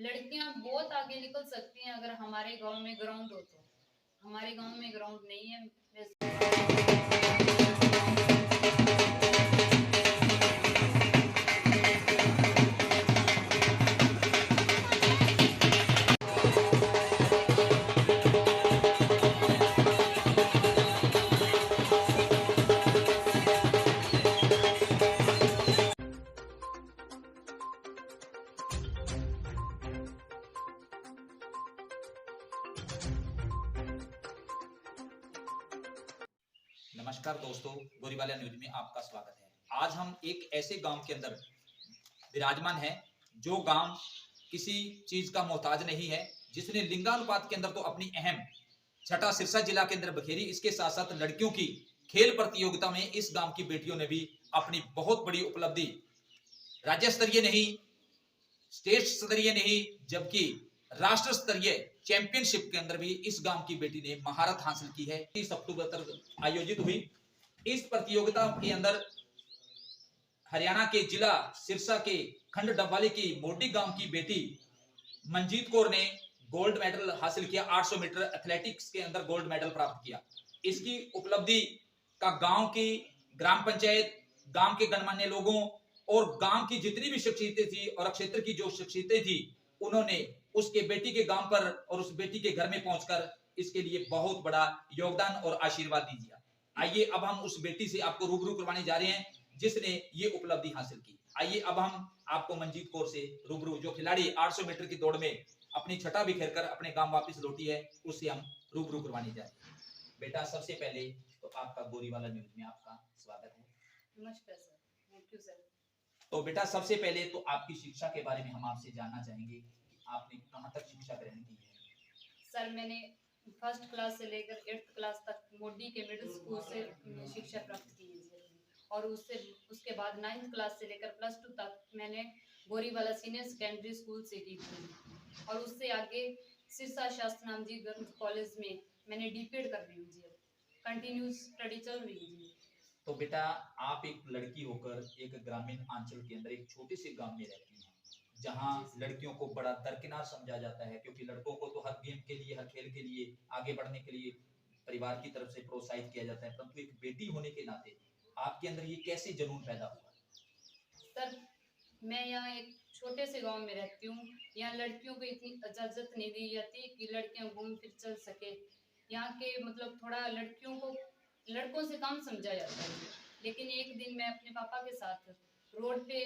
लड़कियां बहुत आगे निकल सकती हैं अगर हमारे गांव में ग्राउंड हो तो। हमारे गांव में ग्राउंड नहीं है नमस्कार दोस्तों, गोरीवाला न्यूज में आपका स्वागत है। आज हम एक ऐसे गांव के अंदर विराजमान हैं जो गांव किसी चीज का मोहताज नहीं है, जिसने लिंगानुपात के अंदर तो अपनी अहम छठा सिरसा जिला के अंदर बखेरी। इसके साथ साथ लड़कियों की खेल प्रतियोगिता में इस गांव की बेटियों ने भी अपनी बहुत बड़ी उपलब्धि राज्य स्तरीय नहीं, स्टेट स्तरीय नहीं, जबकि राष्ट्र स्तरीय चैंपियनशिप के अंदर भी इस गांव की बेटी ने महारत हासिल की है। 30 अक्टूबर तक आयोजित हुई इस प्रतियोगिता के अंदर हरियाणा के जिला सिरसा के खंड डब्बाली की मोडी गांव की बेटी मंजीत कौर ने गोल्ड मेडल हासिल किया। 800 मीटर एथलेटिक्स के अंदर गोल्ड मेडल प्राप्त किया। इसकी उपलब्धि का गांव की ग्राम पंचायत, गांव के गणमान्य लोगों और गांव की जितनी भी शख्सियतें थी और क्षेत्र की जो शख्सियतें थी, उन्होंने उसके बेटी के गांव पर और उस बेटी के घर में पहुंचकर इसके लिए बहुत बड़ा योगदान और आशीर्वाद दीजिए। आइए अब हम उस बेटी से आपको रूबरू करवाने जा रहे हैं जिसने ये उपलब्धि हासिल की। आइए अब हम आपको मंजीत कौर से रूबरू, जो खिलाड़ी 800 मीटर की दौड़ में अपनी छठा बिखेर कर अपने गांव वापस लौटी है, उससे हम रूबरू करवाने जा रहे हैं। बेटा, सबसे पहले तो आपका गोरीवाला न्यूज में आपका स्वागत है। नमस्कार सर, थैंक यू सर। तो बेटा, सबसे पहले तो आपकी शिक्षा के बारे में हम आपसे जानना चाहेंगे कि आपने कहां तक शिक्षा ग्रहण की है। सर, मैंने फर्स्ट क्लास से लेकर 8th क्लास तक मोडी के मिडिल स्कूल से शिक्षा प्राप्त की है और उसके बाद 9th क्लास से लेकर +2 तक मैंने गोरीवाला सीनियर सेकेंडरी स्कूल से की थी और उससे आगे सिरसा शास्त्री नाम जी गर्ल्स कॉलेज में मैंने डीपीएड कर ली जी। कंटिन्यू स्टडी चल रही है जी। तो बेटा, आप एक लड़की होकर एक ग्रामीण अंचल के अंदर एक छोटे से गांव में रहती हैं, जहां लड़कियों को बड़ा दरकिनार समझा जाता है, क्योंकि लड़कों को तो हर गेम के लिए, हर खेल के लिए आगे बढ़ने के लिए परिवार की तरफ से प्रोत्साहित किया जाता है, परंतु एक बेटी होने के नाते आपके अंदर ये कैसे जुनून पैदा हुआ? सर, मैं यहाँ एक छोटे से गांव में रहती हूँ। यहाँ लड़कियों को इतनी इजाजत नहीं दी जाती कि लड़कियां घूम फिर चल सके। यहाँ के मतलब थोड़ा लड़कियों को लड़कों से कम समझा जाता है। लेकिन एक दिन मैं अपने पापा के साथ रोड पे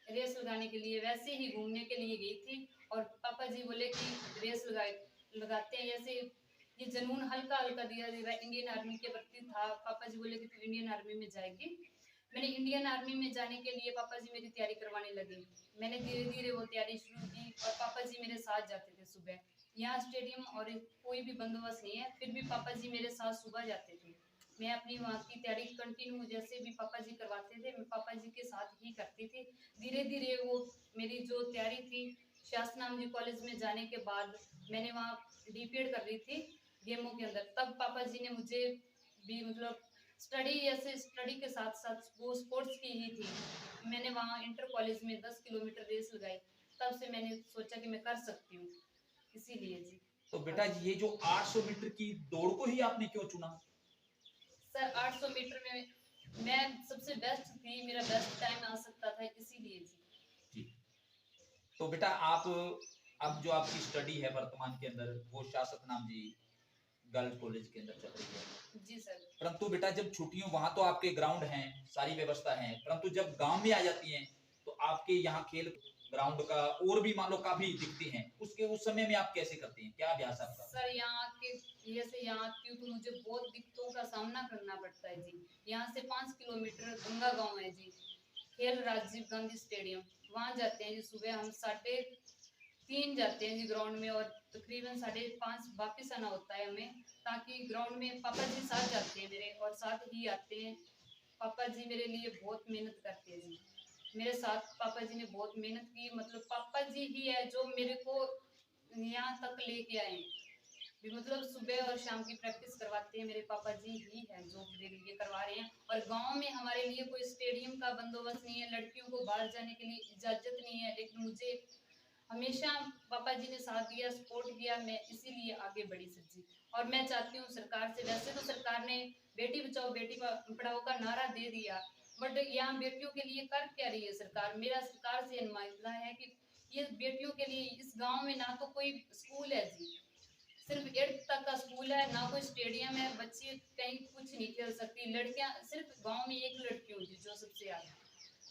रेस लगाने के लिए वैसे ही घूमने के लिए गई थी और पापा जी बोले कि रेस लगाते हैं। जैसे ये जुनून हल्का हल्का दिया इंडियन आर्मी के प्रति था। पापा जी बोले कि तू इंडियन आर्मी में जाएगी। मैंने इंडियन आर्मी में जाने के लिए पापा जी मेरी तैयारी करवाने लगे। मैंने धीरे धीरे वो तैयारी शुरू की और पापा जी मेरे साथ जाते थे सुबह। यहाँ स्टेडियम और कोई भी बंदोबस्त नहीं है, फिर भी पापा जी मेरे साथ सुबह जाते थे। मैं अपनी वहाँ की तैयारी कंटिन्यू जैसे भी पापा जी करवाते थे मैं पापा जी के साथ ही करती थी। धीरे धीरे वो मेरी जो तैयारी थी शास्त्री नाम जी कॉलेज में जाने के बाद मैंने वहाँ डीपीएड कर रही थी गेमों के अंदर। तब पापा जी ने मुझे भी मतलब स्टडी के साथ साथ वो स्पोर्ट्स की ही थी। मैंने वहाँ इंटर कॉलेज में 10 किलोमीटर रेस लगाई। तब से मैंने सोचा कि मैं कर सकती हूँ, इसीलिए जी। तो बेटा, ये जो 800 मीटर की दौड़ को ही आपने क्यों चुना? सर, 800 मीटर में मैं सबसे बेस्ट थी, मेरा बेस्ट टाइम आ सकता था, इसीलिए जी। तो बेटा, आप अब जो आपकी स्टडी है वर्तमान के अंदर, वो शासक नाम जी गर्ल्स कॉलेज के अंदर चल रही है। जी सर। परंतु बेटा, जब छुट्टियों, वहां तो आपके ग्राउंड हैं, सारी व्यवस्था है, परंतु जब गांव में आ जाती हैं तो आपके यहाँ खेल ग्राउंड का और भी मान लो काफी दिखते हैं, उसके उस समय में आप कैसे करते हैं, क्या अभ्यास आपका? सर, यहाँ के जैसे यहाँ आती हूँ तो मुझे बहुत दिक्कतों का सामना करना पड़ता है जी। यहाँ से 5 किलोमीटर गंगा गांव है जी, खेल राजीव गांधी स्टेडियम। वहाँ जाते हैं जी सुबह हम 3:30 जाते हैं जी ग्राउंड में और तकरीबन 5:30 वापिस आना होता है हमें, ताकि ग्राउंड में पापा जी साथ जाते हैं मेरे और साथ ही आते हैं। पापा जी मेरे लिए बहुत मेहनत करते हैं जी। मेरे साथ पापा जी ने बहुत मेहनत की, मतलब पापा जी ही है जो मेरे को यहाँ तक लेके आए भी। मतलब सुबह और शाम की प्रैक्टिस करवाते हैं मेरे पापा जी ही हैं जो मेरे लिए करवा रहे हैं। और गांव में हमारे लिए कोई स्टेडियम का बंदोबस्त नहीं है, लड़कियों को बाहर जाने के लिए इजाजत नहीं है, लेकिन मुझे हमेशा पापा जी ने साथ दिया, सपोर्ट किया, मैं इसीलिए आगे बढ़ी सर जी। और मैं चाहती हूँ सरकार से, वैसे तो सरकार ने बेटी बचाओ बेटी पढ़ाओ का नारा दे दिया, बट यहाँ बेटियों के लिए कर क्या रही है सरकार? मेरा सरकार से नुमाइंदा है कि ये बेटियों के लिए इस गांव में ना तो कोई स्कूल है जी, सिर्फ 8th तक का स्कूल है, ना कोई स्टेडियम है, बच्चे कहीं कुछ नहीं खेल सकती, लड़कियां सिर्फ गांव में एक लड़की होती जो सबसे आगे,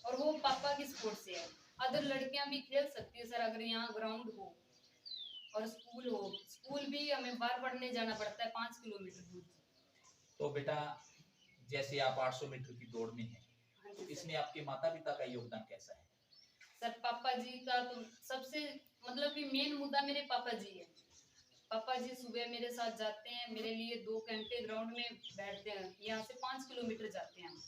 और वो पापा की सपोर्ट से है। अदर लड़कियां भी खेल सकती है सर, अगर यहाँ ग्राउंड हो और स्कूल हो। स्कूल भी हमें बाहर पढ़ने जाना पड़ता है 5 किलोमीटर दूर। तो बेटा, जैसे आप 800 मीटर की दौड़ में हैं, हाँ तो जी सर। इसमें आपके माता पिता का योगदान कैसा है? सर पापा जी का तो सबसे मतलब कि मेन मुद्दा मेरे पापा जी है। पापा जी सुबह मेरे साथ जाते हैं, मेरे लिए 2 घंटे ग्राउंड में बैठते हैं, यहाँ से 5 किलोमीटर जाते हैं।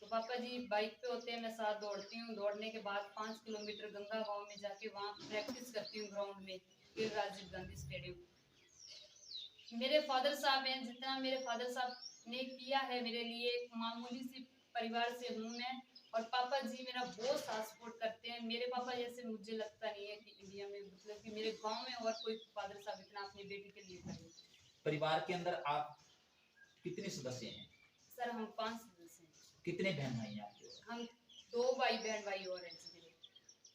तो पापा जी बाइक पे होते हैं, मैं साथ दौड़ती हूँ, दौड़ने के बाद 5 किलोमीटर गंगा गांव में जाके वहाँ प्रैक्टिस करती हूँ ग्राउंड में, फिर राजीव गांधी स्टेडियम। मेरे फादर साहब हैं, जितना मेरे फादर साहब ने किया है मेरे लिए, एक मामूली सी परिवार से हूँ मैं, और पापा जी मेरा बहुत साथ सपोर्ट करते हैं। मेरे पापा जैसे मुझे लगता नहीं है कि इंडिया में, मतलब कि मेरे गांव में और कोई फादर साहब इतना अपनी बेटी के लिए करे। परिवार के अंदर आप कितने सदस्य हैं? सर हम 5 सदस्य हैं। कितने बहन भाई हैं आपके? हम 2 भाई बहन भाई और हैं जी मेरे।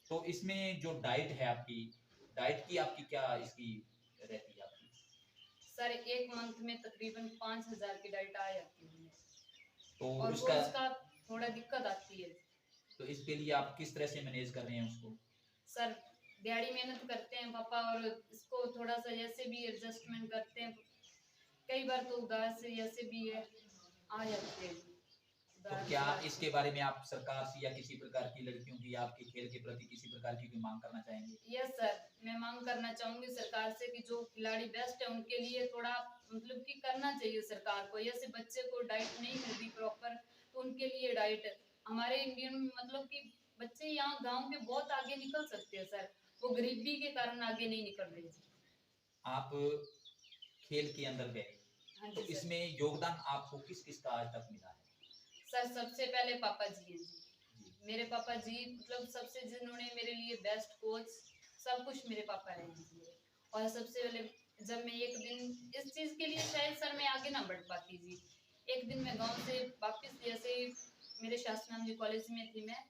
तो इसमें जो डाइट है आपकी, डाइट की आपकी क्या इसकी रहती है आपकी? सर एक मंथ में तकरीबन 5,000 की डाइट आ जाती है, तो और वो उसका उसका थोड़ा दिक्कत आती है। तो इसके लिए आप किस तरह से मैनेज कर रहे हैं उसको? सर दिहाड़ी मेहनत करते हैं पापा, और इसको थोड़ा सा जैसे भी एडजस्टमेंट करते हैं। कई बार तो उधार से जैसे भी है आ जाते हैं तो उधार क्या उधार इसके से। बारे में आप सरकार से या किसी प्रकार की लड़कियों की या आपके खेल के प्रति किसी प्रकार की कोई मांग करना चाहेंगे? यस सर, मैं मांग करना चाहूंगी सरकार से कि जो खिलाड़ी बेस्ट है उनके लिए थोड़ा मतलब कि करना चाहिए सरकार को। जैसे बच्चे को डाइट नहीं मिल रही प्रॉपर, तो उनके लिए डाइट, हमारे इंडियन में मतलब कि बच्चे यहाँ गांव के बहुत आगे निकल सकते हैं सर, वो गरीबी के कारण आगे नहीं निकल रहे। आप खेल के अंदर गए, हाँ तो जी सर। इसमें योगदान आपको किस किस का आज तक मिला है? सर सबसे पहले पापा जी हैं जी, जी। मेरे पापा जी मतलब सबसे जिन्होंने मेरे लिए बेस्ट कोच, सब कुछ मेरे पापा रहे हैं मेरे। और सबसे पहले जब मैं एक दिन इस चीज के लिए शायद सर मैं आगे ना बढ़ पाती जी, एक दिन मैं गांव से वापस जैसे मेरे शास्त्री जी कॉलेज में थी, मैं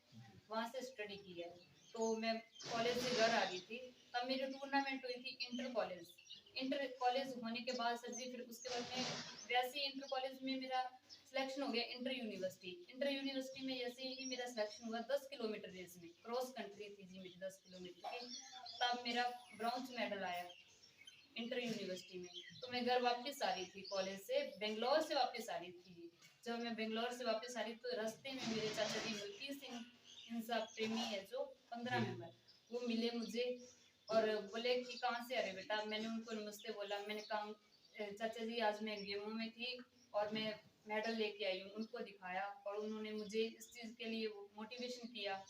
वहां से स्टडी की है, तो मैं कॉलेज से घर आ गई थी, तब मेरी टूर्नामेंट हुई थी इंटर कॉलेज। इंटर कॉलेज होने के बाद सर जी फिर उसके बाद में वैसे ही इंटर कॉलेज में मेरा सिलेक्शन हो गया इंटर यूनिवर्सिटी। इंटर यूनिवर्सिटी में जैसे ही मेरा सिलेक्शन हुआ 10 किलोमीटर रेस में, क्रॉस कंट्री थी जी मेरी 10 किलोमीटर की, तब मेरा ब्रॉन्ज मेडल आया इंटर यूनिवर्सिटी में। तो मैं घर वापस आ रही थी कॉलेज से, बेंगलोर से वापस आ रही थी। जब मैं बेंगलोर से वापस आ रही तो रास्ते में मेरे चाचा जी मलकीत सिंह इंसाफ प्रेमी है जो 15 जी। मेंबर, वो मिले मुझे और बोले कि कहाँ से आ रहे बेटा। मैंने उनको नमस्ते बोला, मैंने कहा चाचा जी आज मैं गेमों में थी और मैं मेडल लेके आई हूँ, उनको दिखाया और उन्होंने मुझे इस चीज़ के लिए मोटिवेशन किया।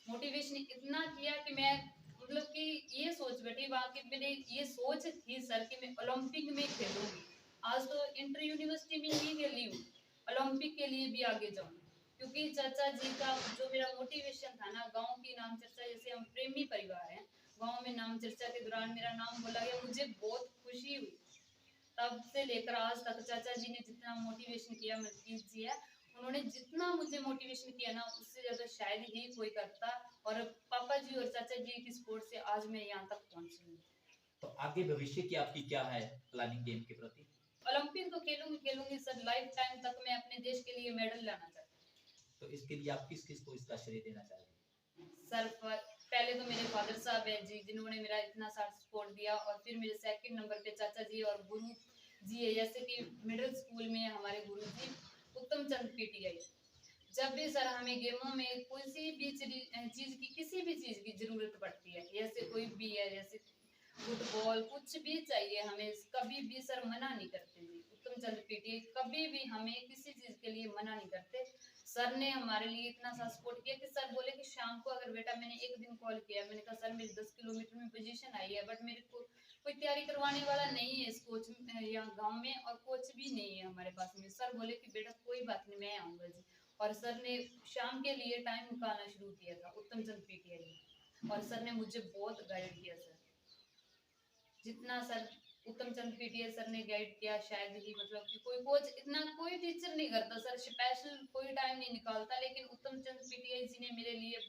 मोटिवेशन इतना किया कि मैं मतलब कि ये सोच बैठी वहाँ की, मेरे ये सोच थी सर कि मैं ओलंपिक में खेलूंगी। आज तो इंटर यूनिवर्सिटी में ही खेली हूँ, ओलंपिक के लिए भी आगे जाऊँ, क्योंकि चाचा जी का जो मेरा मोटिवेशन था ना, गांव की नाम चर्चा, जैसे हम प्रेमी परिवार हैं, गांव में नाम चर्चा के दौरान मेरा नाम बोला गया, मुझे बहुत खुशी हुई। तब से लेकर आज तक चाचा जी ने जितना मोटिवेशन किया, मलकीत जी है, उन्होंने जितना मुझे मोटिवेशन किया ना, उससे ज्यादा शायद ही कोई करता। और पापा जी और चाचा जी की सपोर्ट से आज मैं यहाँ तक पहुंची हूँ। तो आगे भविष्य की आपकी क्या है प्लानिंग गेम के प्रति? ओलंपिक तो खेलूंगी खेलूंगी सर, लाइफ टाइम तक मैं अपने देश के लिए मेडल लाना चाहती तो इसके लिए आप किस किस को इसका श्रेय देना चाहेंगे? हूँ सर। पहले तो मेरे फादर साहब हैं जी, जिन्होंने मेरा इतना सारा सपोर्ट दिया, और फिर मेरे सेकंड नंबर पे चाचा जी और गुरु जी है, जैसे कि मिडिल स्कूल में हमारे गुरु जी उत्तम चंद पीटीआई। जब भी सर हमें गेमों में किसी भी चीज की, किसी भी चीज की जरूरत पड़ती है, जैसे कोई भी है, जैसे फुटबॉल कुछ भी चाहिए हमें, कभी भी सर मना नहीं करते जी। उत्तम चंद पीटी कभी भी हमें किसी चीज के लिए मना नहीं करते। सर ने हमारे लिए इतना सा सपोर्ट किया कि सर बोले कि शाम को अगर बेटा, मैंने एक दिन कॉल किया, मैंने कहा सर मेरी 10 किलोमीटर में पोजीशन आई है, बट मेरे को कोई तैयारी करवाने वाला नहीं है इस कोच यहाँ गांव में, और कोच भी नहीं है हमारे पास में। सर बोले कि बेटा कोई बात नहीं, मैं आऊंगा जी। और सर ने शाम के लिए टाइम निकालना शुरू किया था उत्तम चंद पीटीआई। और सर ने मुझे बहुत गाइड किया सर। जितना सर उत्तम चंद पीटीए सर ने गाइड किया, शायद ही मतलब कि कोई कोच इतना कोई टीचर नहीं करता सर, स्पेशल कोई टाइम नहीं निकालता, लेकिन उत्तम चंद पीटीए जी ने मेरे लिए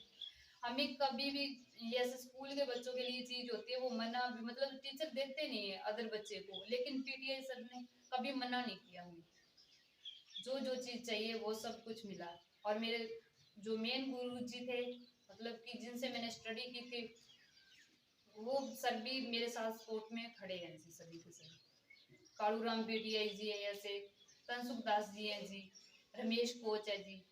हमें कभी भी, जैसे स्कूल के बच्चों के लिए चीज होती है वो मना भी, मतलब टीचर देते नहीं है अदर बच्चे को, लेकिन पीटीआई सर ने कभी मना नहीं किया हमें, जो जो चीज चाहिए वो सब कुछ मिला। और मेरे जो मेन गुरु जी थे, मतलब कि जिनसे मैंने स्टडी की थी, वो सर भी मेरे साथ स्पोर्ट में खड़े हैं जी, सभी के सभी। कालूराम पीटीआई जी है, ऐसे तनसुख दास जी हैं जी, रमेश कोच है जी,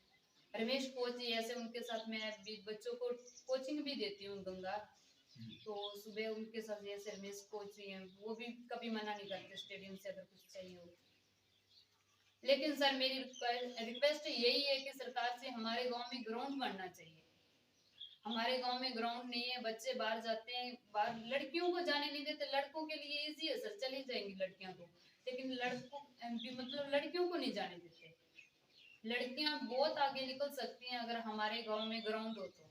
रमेश कोच जी ऐसे, उनके साथ मैं भी बच्चों को कोचिंग भी देती हूँ गंगा, तो सुबह उनके साथ जैसे रमेश कोच जी हैं, वो भी कभी मना नहीं करते स्टेडियम से अगर कुछ चाहिए हो। लेकिन सर मेरी रिक्वेस्ट यही है कि सरकार से हमारे गांव में ग्राउंड बनना चाहिए। हमारे गांव में ग्राउंड नहीं है, बच्चे बाहर जाते हैं, बाहर लड़कियों को जाने नहीं देते, लड़कों के लिए इजी है सर, चली जाएंगी लड़कियां तो, लेकिन लड़कों मतलब लड़कियों को नहीं जाने देते। लड़कियां बहुत आगे निकल सकती हैं अगर हमारे गांव में ग्राउंड हो तो।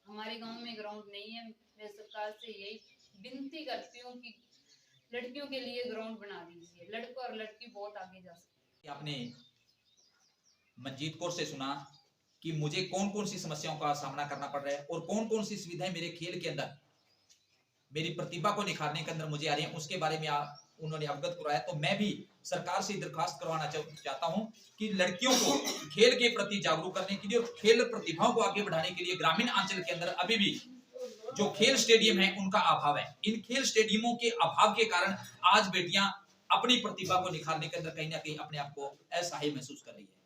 हमारे गांव में ग्राउंड नहीं है, मैं सरकार से यही विनती करती हूँ कि लड़कियों के लिए ग्राउंड बना दीजिए, लड़का और लड़की बहुत आगे जा सकते। आपने मंजीत कौर से सुना कि मुझे कौन कौन सी समस्याओं का सामना करना पड़ रहा है और कौन कौन सी सुविधाएं मेरे खेल के अंदर, मेरी प्रतिभा को निखारने के अंदर मुझे आ रही है, उसके बारे में उन्होंने अवगत कराया। तो मैं भी सरकार से दरखास्त करवाना चाहता हूं कि लड़कियों को खेल के प्रति जागरूक करने के लिए और खेल प्रतिभाओं को आगे बढ़ाने के लिए ग्रामीण अंचल के अंदर अभी भी जो खेल स्टेडियम है उनका अभाव है। इन खेल स्टेडियमों के अभाव के कारण आज बेटियां अपनी प्रतिभा को निखारने के अंदर कहीं ना कहीं अपने आप को असहाय महसूस कर रही है।